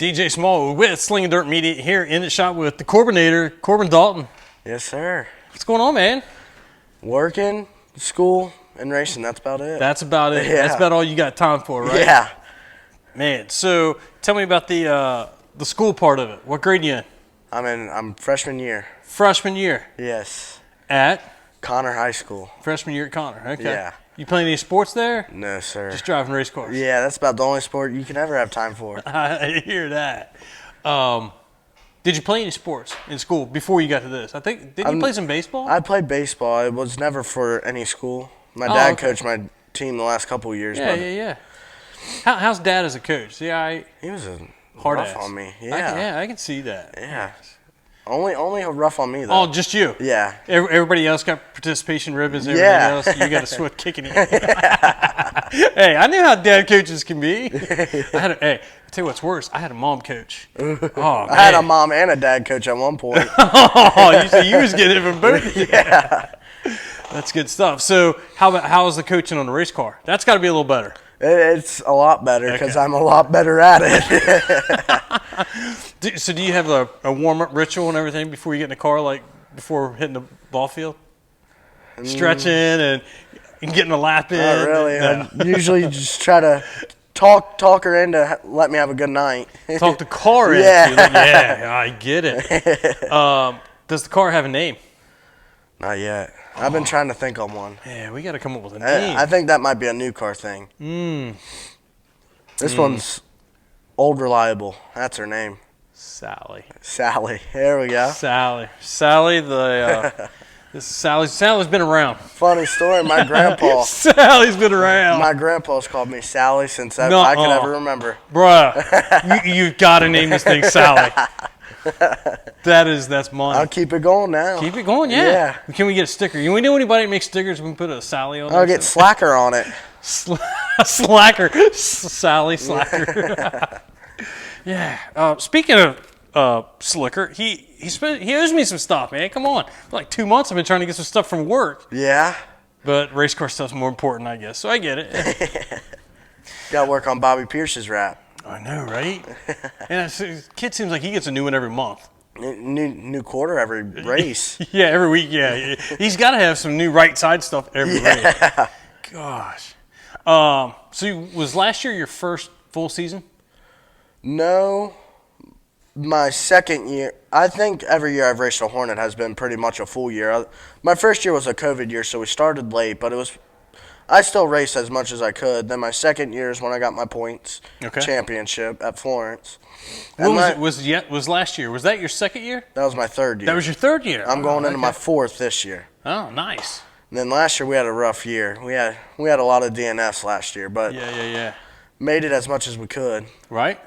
DJ Small with Slingin Dirt Media here in the shop with the Corbinator, Corbin Dalton. Yes, sir. What's going on, man? Working, school, and racing. That's about it. That's about it. Yeah. That's about all you got time for, right? Yeah. Man, so tell me about the school part of it. What grade you in? I'm freshman year. Freshman year. Yes. At? Connor High School. Freshman year at Connor. Okay. Yeah. You playing any sports there? No, sir. Just driving race cars. Yeah, that's about the only sport you can ever have time for. I hear that. Did you play any sports in school before you got to this? Didn't you play some baseball? I played baseball. It was never for any school. My dad coached my team the last couple of years. Yeah. How's Dad as a coach? He was a hard rough ass on me. Yeah. I can see that. Yeah. Only rough on me, though. Oh, just you? Yeah. Everybody else got participation ribbons and everything else. You got a swift kicking it. Hey, I knew how dad coaches can be. I'll tell you what's worse. I had a mom coach. Oh, man. I had a mom and a dad coach at one point. Oh, you said you was getting it from both. Yeah. That's good stuff. So how is the coaching on the race car? That's got to be a little better. It's a lot better because I'm a lot better at it. So do you have a warm-up ritual and everything before you get in the car, like before hitting the ball field? Stretching and getting a lap in? Not really. No. I usually just try to talk her into let me have a good night. Talk the car in. Yeah. Yeah, I get it. Does the car have a name? Not yet. I've been trying to think on one. Yeah, we got to come up with a name. I think that might be a new car thing. This one's Old Reliable. That's her name. Sally. There we go. Sally, Sally's been around. Funny story. My grandpa. Sally's been around. My grandpa's called me Sally since I can ever remember. Bruh, you've got to name this thing Sally. That's money. I'll keep it going now. Keep it going, yeah. Can we get a sticker? We know anybody that makes stickers? We can put a Sally on. I'll get Slacker on it. Slacker, Sally Slacker. Yeah. Speaking of Slicker, he owes me some stuff, man. Come on. For like 2 months I've been trying to get some stuff from work. Yeah. But race car stuff's more important, I guess. So I get it. Got to work on Bobby Pierce's rap. I know, right? And the kid seems like he gets a new one every month. New quarter every race. Yeah, every week, yeah. He's got to have some new right side stuff every race. Gosh. So was last year your first full season? No. My second year. I think every year I've raced a Hornet has been pretty much a full year. My first year was a COVID year, so we started late, but I still raced as much as I could. Then my second year is when I got my points championship at Florence. Was last year? Was that your second year? That was my third year. That was your third year. I'm going into my fourth this year. Oh, nice. And then last year we had a rough year. We had a lot of DNFs last year, but made it as much as we could. Right.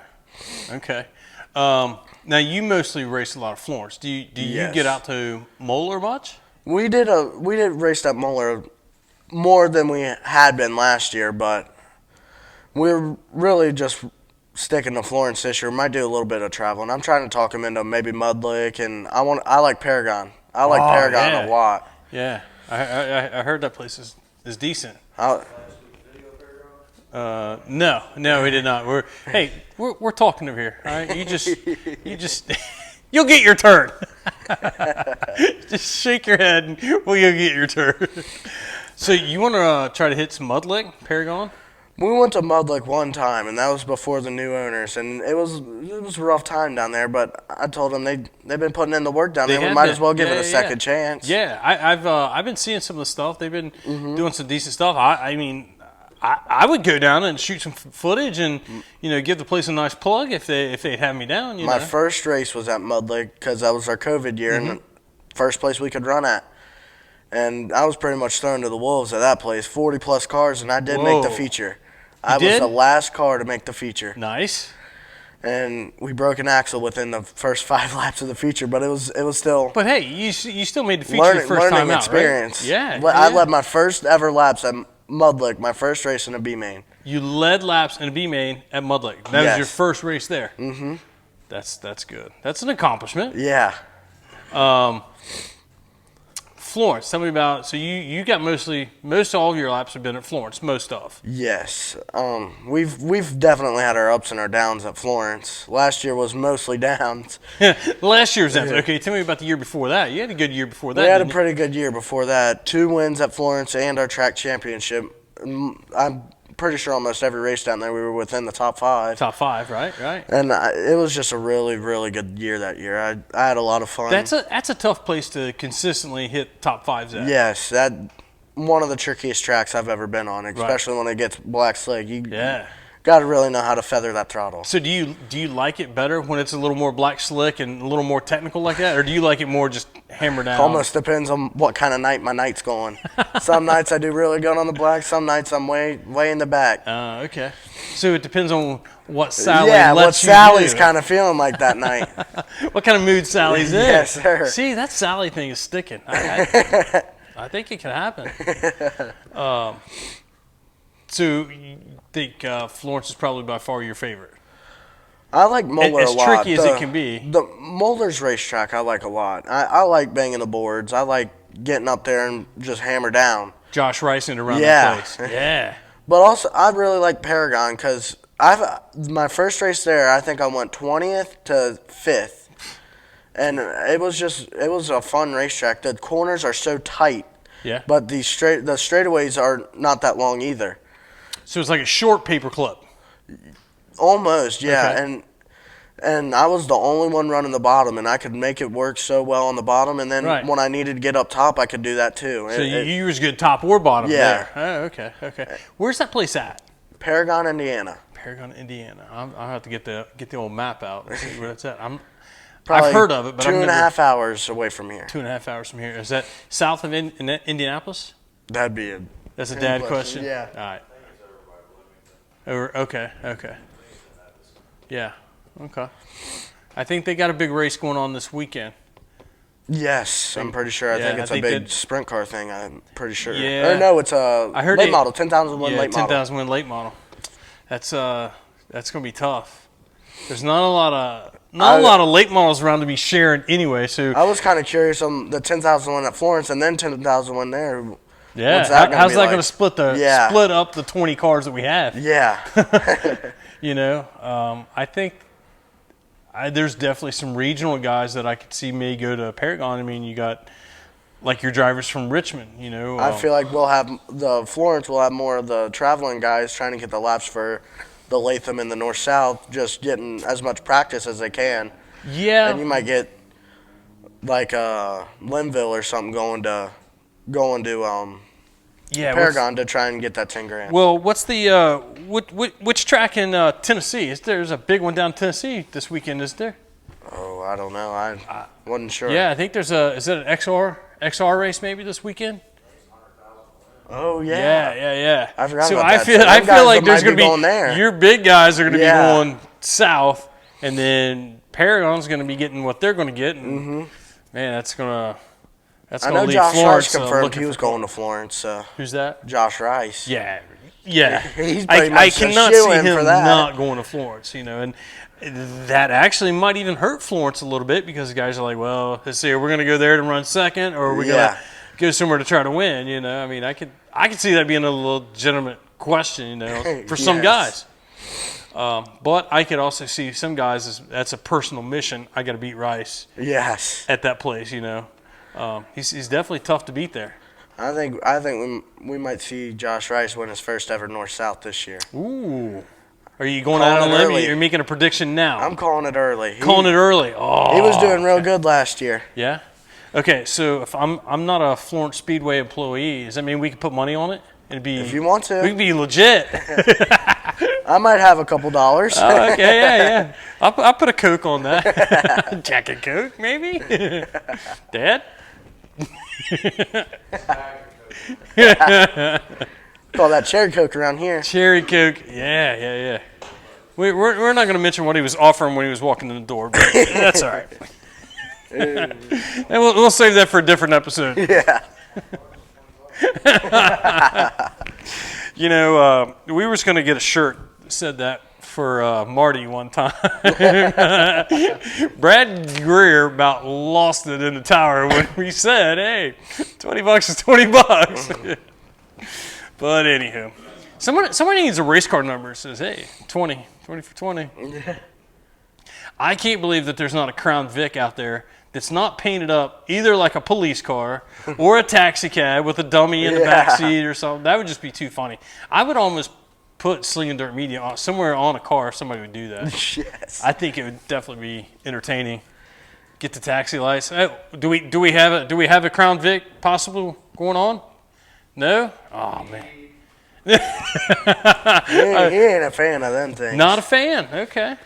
Okay. Now you mostly race a lot of Florence. Do you get out to Moeller much? We did race at Moeller more than we had been last year, but we're really just sticking to Florence this year. Might do a little bit of traveling. I'm trying to talk him into maybe Mud Lake, and I like Paragon. I like Paragon a lot. Yeah, I heard that place is decent. No, we did not. We're talking over here. All right, you just you'll get your turn. Just shake your head, and you'll get your turn. So you want to try to hit some Mud Lake, Paragon? We went to Mud Lake one time, and that was before the new owners, and it was a rough time down there. But I told them they've been putting in the work down there. We might as well give it a second chance. Yeah, I've been seeing some of the stuff. They've been doing some decent stuff. I would go down and shoot some footage and give the place a nice plug if they'd have me down. My first race was at Mud Lake because that was our COVID year and the first place we could run at. And I was pretty much thrown to the wolves at that place. 40-plus cars, and I did make the feature. I was the last car to make the feature. Nice. And we broke an axle within the first 5 laps of the feature, but it was still. But hey, you still made the feature the first time out, experience. Right? Yeah. I led my first ever laps at Mud Lake, my first race in a B main. You led laps in a B main at Mud Lake. That was your first race there. Mm-hmm. That's good. That's an accomplishment. Yeah. Florence. Tell me about. So you got most all of your laps have been at Florence. Most of. Yes. We've definitely had our ups and our downs at Florence. Last year was mostly downs. Last year's downs. Okay, tell me about the year before that. You had a good year before that. We had a pretty good year before that. 2 wins at Florence and our track championship. I'm pretty sure almost every race down there we were within the top 5. Top 5, right? And it was just a really, really good year that year. I had a lot of fun. That's a tough place to consistently hit top 5s at. Yes, that one of the trickiest tracks I've ever been on, especially when it gets black slick. You got to really know how to feather that throttle. So do you like it better when it's a little more black slick and a little more technical like that, or do you like it more just hammered down? Almost depends on what kind of night my night's going. Some nights I do really good on the black. Some nights I'm way in the back. Okay. So it depends on what Sally what Sally's kind of feeling like that night. What kind of mood Sally's in. Yes, sir. See, that Sally thing is sticking. I think it can happen. So you think Florence is probably by far your favorite? I like Moeller a lot. As tricky as it can be. The Moeller's racetrack I like a lot. I like banging the boards. I like getting up there and just hammer down. Josh Ricing around the place. Yeah. But also, I really like Paragon because my first race there, I think I went 20th to 5th. And it was a fun racetrack. The corners are so tight. Yeah. But the straightaways are not that long either. So it's like a short paper clip. Almost, yeah. Okay. And I was the only one running the bottom, and I could make it work so well on the bottom. And then when I needed to get up top, I could do that too. So you was good top or bottom there. Oh, okay. Where's that place at? Paragon, Indiana. Paragon, Indiana. I'll have to get the old map out and see where it's at. Probably I've heard of it, but 2.5 hours away from here. 2.5 hours from here. Is that south of Indianapolis? That'd be That's a dad question? Yeah. All right. Okay. Yeah. Okay. I think they got a big race going on this weekend. Yes, I'm pretty sure. I think it's a big sprint car thing. I'm pretty sure. Yeah. Or no, it's a late model, 10,001 late model. 10,001 late model. That's going to be tough. There's not a lot of late models around to be sharing anyway. So I was kind of curious on the 10,001 at Florence and then 10,001 there. Yeah, how's that going to split up the 20 cars that we have? Yeah. I think there's definitely some regional guys that I could see may go to Paragon. I mean, you got like your drivers from Richmond. I feel like Florence will have more of the traveling guys trying to get the laps for the Latham and the North-South, just getting as much practice as they can. Yeah. And you might get like Linville or something going to Paragon to try and get that 10 grand. Well, what's the which track in Tennessee? There's a big one down in Tennessee this weekend, is there? Oh, I don't know. I wasn't sure. Yeah, I think is it an XR race maybe this weekend? Oh yeah. Yeah. I forgot so about I that. feel like there's going to be there. Your big guys are going to be going south, and then Paragon's going to be getting what they're going to get, and man, that's going to I know leave Josh Florence Rice confirmed he was going to Florence. Who's that? Josh Rice. Yeah. He's pretty much I cannot see him for that. not going to Florence, and that actually might even hurt Florence a little bit because the guys are like, well, let's see, we're going to go there to run second, or we're going to go somewhere to try to win. I mean, I could see that being a legitimate question, for some guys. But I could also see some guys that's a personal mission. I got to beat Rice. Yes. At that place, he's definitely tough to beat there. I think we might see Josh Rice win his first ever North-South this year. Ooh. Are you going out on a limb? You're making a prediction now. I'm calling it early. Calling it early. Oh. He was doing real good last year. Yeah. Okay, so if I'm not a Florence Speedway employee, does that mean we can put money on it? If you want to. We can be legit. I might have a couple dollars. Oh, okay, yeah. I'll put a Coke on that. Jack and Coke, maybe? Dad? Call that cherry Coke around here. Cherry Coke, yeah. We're not going to mention what he was offering when he was walking in the door, but that's all right. And we'll save that for a different episode. Yeah. We were just going to get a shirt that said that for Marty one time. Brad Greer about lost it in the tower when we said, hey, $20 is $20. But anywho, somebody needs a race car number that says, hey, 20 for 20. I can't believe that there's not a Crown Vic out there that's not painted up either like a police car or a taxi cab with a dummy in the back seat or something. That would just be too funny. I would almost put Slingin Dirt Media somewhere on a car if somebody would do that. Yes. I think it would definitely be entertaining. Get the taxi lights. Oh, do we have a Crown Vic possible going on? No? Oh man. He ain't a fan of them things. Not a fan. Okay.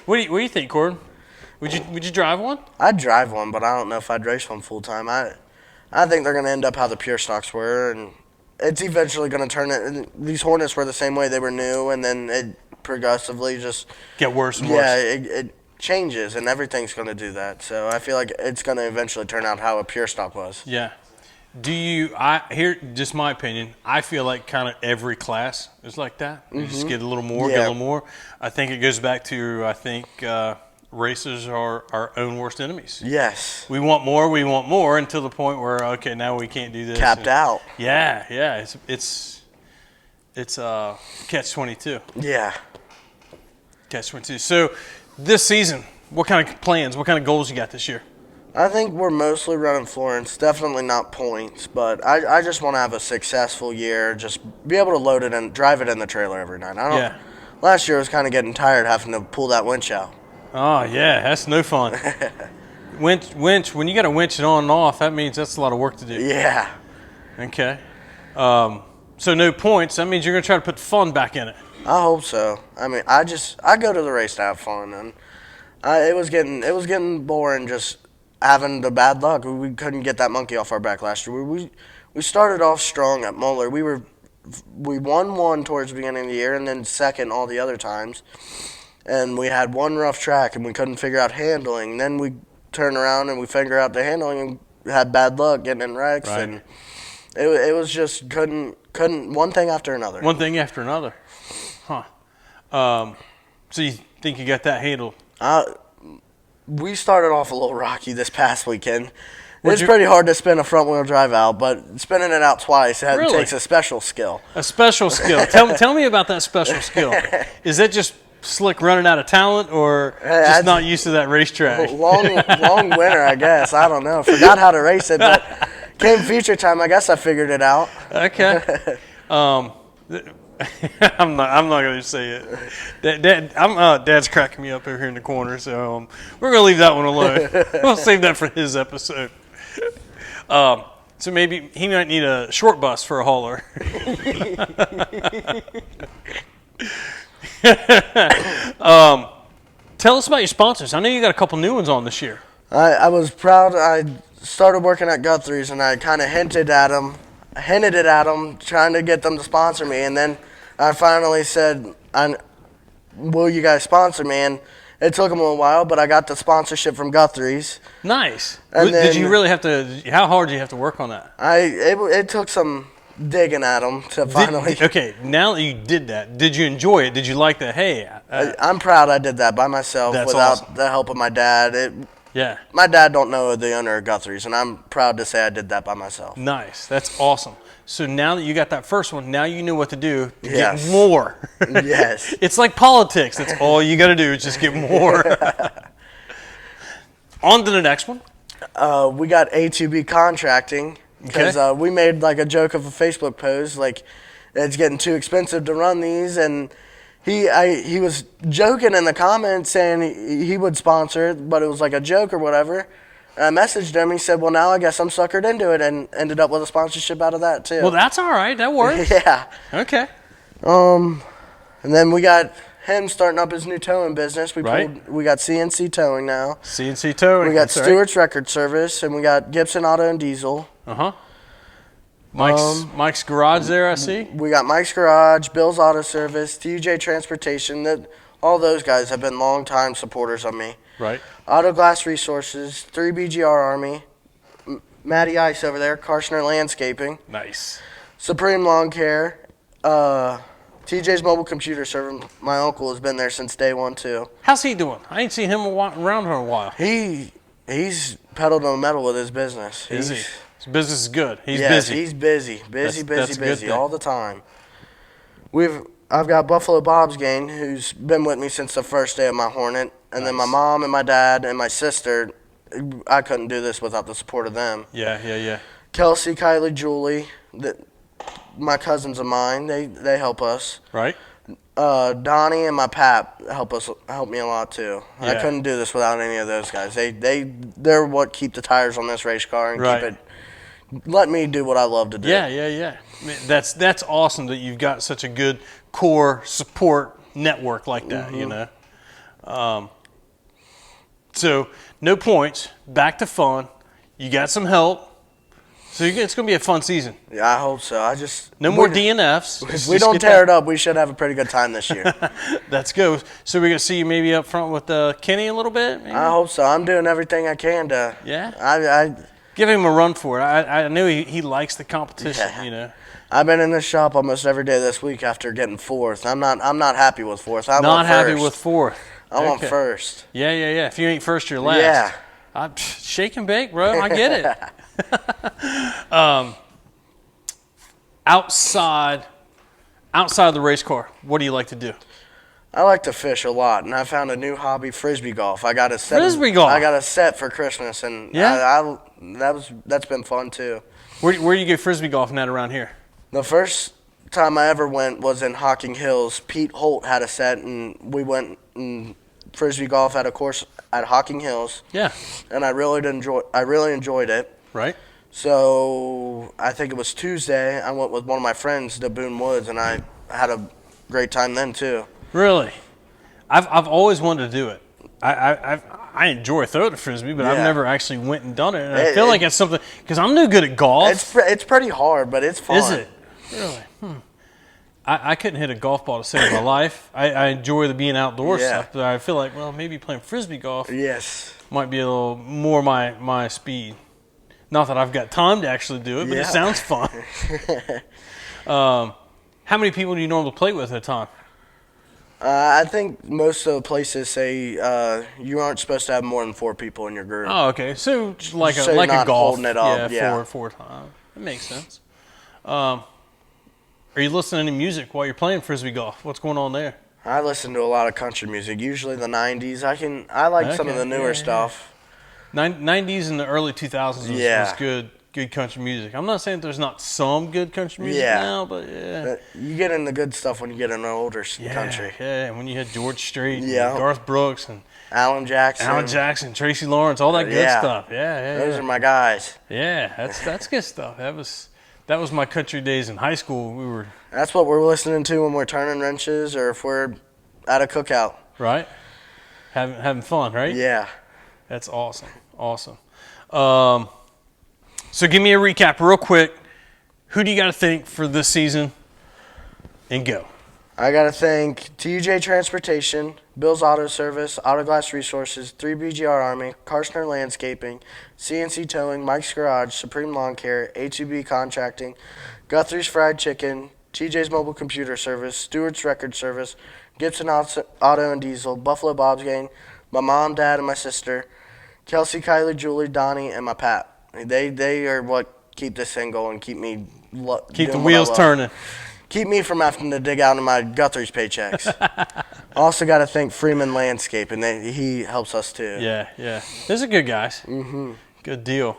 What do you think, Corbin? Would you drive one? I'd drive one, but I don't know if I'd race one full time. I think they're going to end up how the pure stocks were, and it's eventually going to turn it. These Hornets were the same way. They were new, and then it progressively just get worse and worse. Yeah, it changes, and everything's going to do that. So I feel like it's going to eventually turn out how a pure stock was. Yeah. Here, just my opinion, I feel like kind of every class is like that. You just get a little more, get a little more. I think it goes back to, racers are our own worst enemies. Yes. We want more until the point where, okay, now we can't do this. Capped out. Yeah. It's catch-22. Yeah. Catch-22. So this season, what kind of plans, what kind of goals you got this year? I think we're mostly running Florence, definitely not points, but I just want to have a successful year, just be able to load it and drive it in the trailer every night. Last year I was kind of getting tired having to pull that winch out. Oh, yeah, that's no fun. Winch, when you got to winch it on and off, that means that's a lot of work to do. Yeah. Okay. So no points, that means you're going to try to put fun back in it. I hope so. I mean, I go to the race to have fun, and it was getting boring just having the bad luck. We couldn't get that monkey off our back last year. We started off strong at Muller. We won one towards the beginning of the year and then second all the other times. And we had one rough track and we couldn't figure out handling. Then we turned around and we figured out the handling and had bad luck getting in wrecks. Right. And it was just couldn't one thing after another. One thing after another. Huh. So you think you got that handled? We started off a little rocky this past weekend. It's pretty hard to spin a front-wheel drive out, but spinning it out twice takes a special skill. A special skill. Tell me about that special skill. Is that just Slick running out of talent or just not used to that racetrack? Long winter, I guess. I don't know. Forgot how to race it, but came feature time, I guess I figured it out. Okay. I'm not going to say it. Dad's cracking me up over here in the corner, so we're going to leave that one alone. We'll save that for his episode. So maybe he might need a short bus for a hauler. Tell us about your sponsors. I know you got a couple new ones on this year. I was proud. I started working at Guthrie's, and I kind of hinted it at them, trying to get them to sponsor me, and then I finally said, will you guys sponsor me? And it took them a little while, but I got the sponsorship from Guthrie's. Nice. Did you really have to, how hard did you have to work on that? It took some digging at them to finally. Okay, now that you did that, did you enjoy it? Did you like that? Hey. I'm proud I did that by myself without the help of my dad. Yeah. My dad don't know the owner of Guthrie's, and I'm proud to say I did that by myself. Nice. That's awesome. So now that you got that first one, now you know what to do to get more. Yes. It's like politics. That's all you got to do is just get more. On to the next one. We got A2B contracting because we made like a joke of a Facebook post, like it's getting too expensive to run these, and he was joking in the comments saying he would sponsor it, but it was like a joke or whatever. And I messaged him. He said, well, now I guess I'm suckered into it, and ended up with a sponsorship out of that, too. Well, that's all right. That works. Yeah. Okay. And then we got him starting up his new towing business. We got CNC Towing now. CNC Towing. We got Stewart's Record Service, and we got Gibson Auto and Diesel. Uh-huh. Mike's Garage there, I see. We got Mike's Garage, Bill's Auto Service, TJ Transportation. All those guys have been long-time supporters of me. Right. Auto Glass Resources, 3BGR Army, Matty Ice over there, Karshner Landscaping. Nice. Supreme Lawn Care, TJ's Mobile Computer Service. My uncle has been there since day one too. How's he doing? I ain't seen him around for a while. He's pedal to the metal with his business. Is he? His business is good. He's yes, busy. he's busy, That's busy all the time. I've got Buffalo Bob's gang, who's been with me since the first day of my Hornet, and then my mom and my dad and my sister. I couldn't do this without the support of them. Yeah. Kelsey, Kylie, Julie, my cousins of mine, they help us. Right. Donnie and my pap help me a lot too. Yeah. I couldn't do this without any of those guys. They're what keep the tires on this race car and keep it. Let me do what I love to do. Yeah. I mean, that's awesome that you've got such a good core support network like that. You know. So no points. Back to fun. You got some help. So it's going to be a fun season. Yeah, I hope so. No more DNFs. If we don't tear it up, we should have a pretty good time this year. Let's go. So we're going to see you maybe up front with Kenny a little bit? Maybe? I hope so. I'm doing everything I can to. Yeah? I give him a run for it. I know he likes the competition, you know. I've been in this shop almost every day this week after getting fourth. I'm not happy with fourth. I not want first. Happy with fourth. I want first. Yeah. If you ain't first, you're last. Yeah. Shake and bake, bro. I get it. Outside of the race car, what do you like to do? I like to fish a lot, and I found a new hobby, frisbee golf. I got a set. Frisbee golf. I got a set for Christmas, and that's been fun too. Where do you go frisbee golfing at around here? The first time I ever went was in Hocking Hills. Pete Holt had a set, and we went and frisbee golf at a course at Hocking Hills. Yeah. And I really enjoyed it. Right. So I think it was Tuesday. I went with one of my friends to Boone Woods, and I had a great time then too. Really? I've always wanted to do it. I enjoy throwing a frisbee, but I've never actually went and done it. And I feel like it's something because I'm no good at golf. It's pretty hard, but it's fun. Is it? Really? I couldn't hit a golf ball to save my life. I enjoy the being outdoors stuff, but I feel like maybe playing frisbee golf might be a little more my speed. Not that I've got time to actually do it, but it sounds fun. How many people do you normally play with at a time? I think most of the places say you aren't supposed to have more than 4 people in your group. Oh, okay. So like so a not golf. Holding it up. Four times. That makes sense. Are you listening to music while you're playing frisbee golf? What's going on there? I listen to a lot of country music, usually the 90s. I like some of the newer stuff. 90s and the early 2000s was good country music. I'm not saying there's not some good country music now, but you get into good stuff when you get into older country. Yeah, and when you had George Strait, and Garth Brooks, and Alan Jackson, Tracy Lawrence, all that good stuff. Those are my guys. Yeah, that's good stuff. That was my country days in high school. That's what we're listening to when we're turning wrenches or if we're at a cookout. Right. Having fun, right? Yeah. That's awesome. So give me a recap real quick. Who do you got to thank for this season? And go. I got to thank TJ Transportation, Bill's Auto Service, Autoglass Resources, 3BGR Army, Karshner Landscaping, CNC Towing, Mike's Garage, Supreme Lawn Care, A2B Contracting, Guthrie's Fried Chicken, TJ's Mobile Computer Service, Stewart's Record Service, Gibson Auto and Diesel, Buffalo Bob's Gang, my mom, dad, and my sister, Kelsey, Kylie, Julie, Donnie, and my pap. They are what keep this thing going, keep the wheels turning. Keep me from having to dig out in my Guthrie's paychecks. Also got to thank Freeman Landscape, and he helps us too. Yeah. Those are good guys. Mm-hmm. Good deal.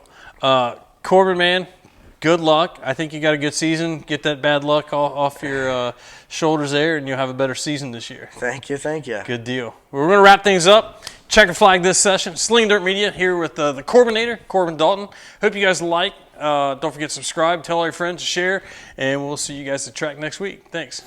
Corbin, man, good luck. I think you got a good season. Get that bad luck off your shoulders there, and you'll have a better season this year. Thank you. Good deal. We're going to wrap things up. Checker flag this session. Slingin Dirt Media here with the Corbinator, Corbin Dalton. Hope you guys like. Don't forget to subscribe, tell all your friends to share, and we'll see you guys at the track next week. Thanks.